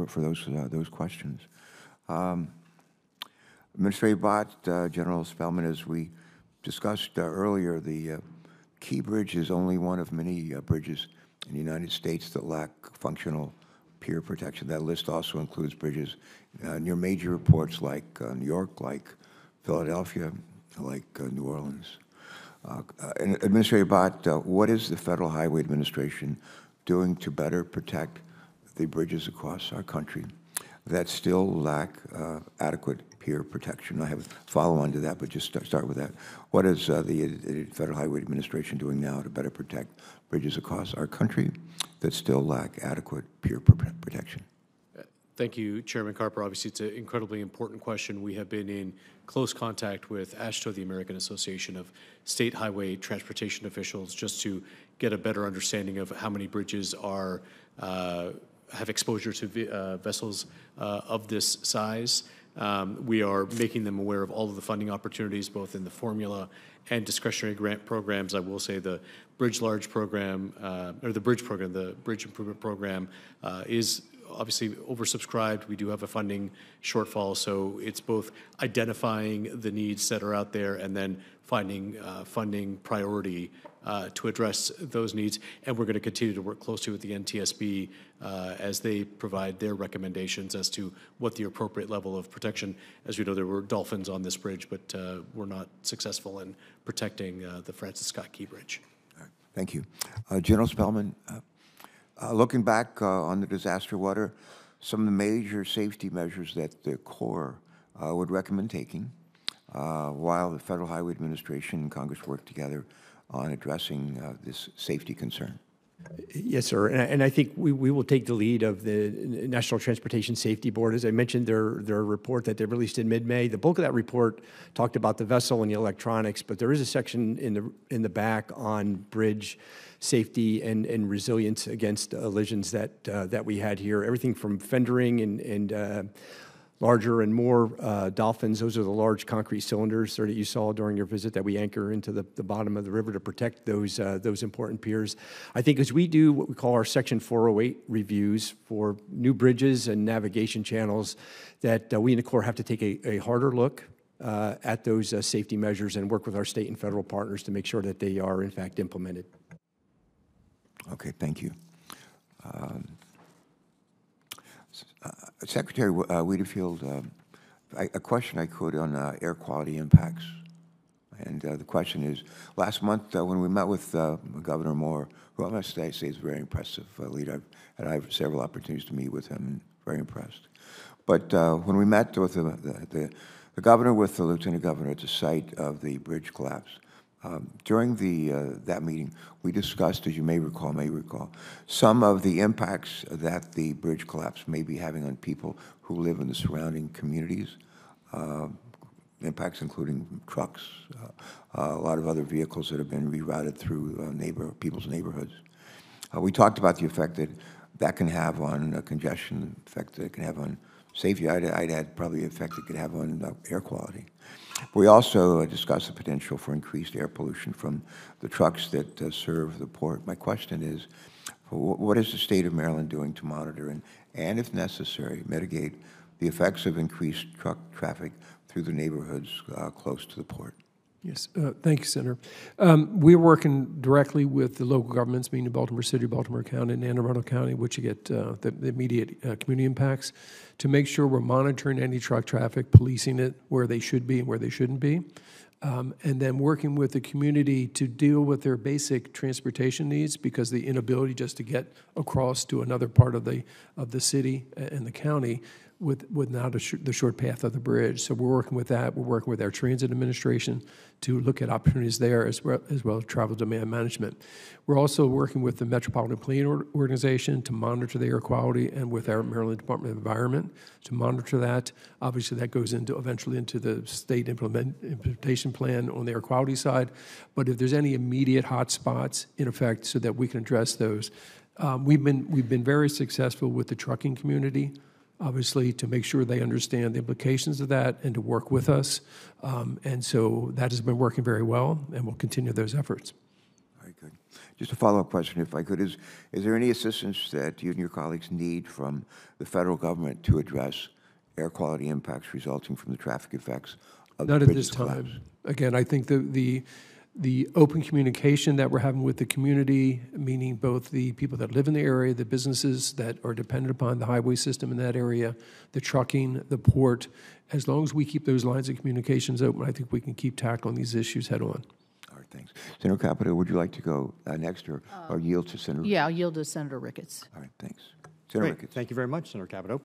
for those questions. Administrator Bott, General Spellman, as we discussed earlier, the Key Bridge is only one of many bridges in the United States that lack functional pier protection. That list also includes bridges near major ports like New York, like Philadelphia, like New Orleans. And Administrator Bott, what is the Federal Highway Administration doing to better protect the bridges across our country that still lack adequate pier protection? I have a follow-on to that, but just start with that. What is the Federal Highway Administration doing now to better protect bridges across our country that still lack adequate pier protection? Thank you, Chairman Carper. Obviously, it's an incredibly important question. We have been in close contact with AASHTO, the American Association of State Highway Transportation Officials, just to get a better understanding of how many bridges are have exposure to vessels of this size. We are making them aware of all of the funding opportunities, both in the formula and discretionary grant programs. I will say the Bridge Large program, or the Bridge program, the Bridge Improvement Program, is obviously oversubscribed. We do have a funding shortfall, so it's both identifying the needs that are out there and then finding funding priority to address those needs. And we're going to continue to work closely with the NTSB as they provide their recommendations as to what the appropriate level of protection. As we know, there were dolphins on this bridge, but we're not successful in protecting the Francis Scott Key Bridge. All right. Thank you. General Spellman, looking back on the disaster, what are some of the major safety measures that the Corps would recommend taking while the Federal Highway Administration and Congress work together on addressing this safety concern? Yes, sir. And I think we will take the lead of the National Transportation Safety Board. As I mentioned, their report that they released in mid-May, the bulk of that report talked about the vessel and the electronics, but there is a section in the back on bridge safety and resilience against collisions that we had here. Everything from fendering and larger and more dolphins. Those are the large concrete cylinders that you saw during your visit that we anchor into the bottom of the river to protect those important piers. I think as we do what we call our Section 408 reviews for new bridges and navigation channels, that we in the Corps have to take a harder look at those safety measures and work with our state and federal partners to make sure that they are in fact implemented. Okay, thank you. Secretary Wedefield, a question I could on air quality impacts. And the question is, last month when we met with Governor Moore, who I must say is a very impressive leader, and I have several opportunities to meet with him, and very impressed. But when we met with the governor with the lieutenant governor at the site of the bridge collapse, during that meeting, we discussed, as you may recall, some of the impacts that the bridge collapse may be having on people who live in the surrounding communities, impacts including trucks, a lot of other vehicles that have been rerouted through people's neighborhoods. We talked about the effect that can have on congestion, the effect that it can have on safety. I'd add probably the effect it could have on air quality. We also discussed the potential for increased air pollution from the trucks that serve the port. My question is, what is the state of Maryland doing to monitor and if necessary, mitigate the effects of increased truck traffic through the neighborhoods close to the port? Yes, thank you, Senator. We're working directly with the local governments, meaning Baltimore City, Baltimore County, and Anne Arundel County, which you get the immediate community impacts, to make sure we're monitoring any truck traffic, policing it where they should be and where they shouldn't be, and then working with the community to deal with their basic transportation needs, because the inability just to get across to another part of the city and the county with now the short path of the bridge. So we're working with that. We're working with our transit administration to look at opportunities there as well as travel demand management. We're also working with the Metropolitan Planning Organization to monitor the air quality, and with our Maryland Department of Environment to monitor that. Obviously, that goes eventually into the state implementation plan on the air quality side. But if there's any immediate hot spots in effect, so that we can address those, we've been very successful with the trucking community, obviously, to make sure they understand the implications of that and to work with us. And so that has been working very well, and we'll continue those efforts. Very Good. Just a follow-up question, if I could, is there any assistance that you and your colleagues need from the federal government to address air quality impacts resulting from the traffic effects of the Not at bridge's this collapse? time. Again, I think the open communication that we're having with the community, meaning both the people that live in the area, the businesses that are dependent upon the highway system in that area, the trucking, the port, as long as we keep those lines of communications open, I think we can keep tackling these issues head on. All right, thanks. Senator Capito, would you like to go next or yield to Senator? Yeah, I'll yield to Senator Ricketts. All right, thanks. Senator Great. Ricketts. Thank you very much, Senator Capito.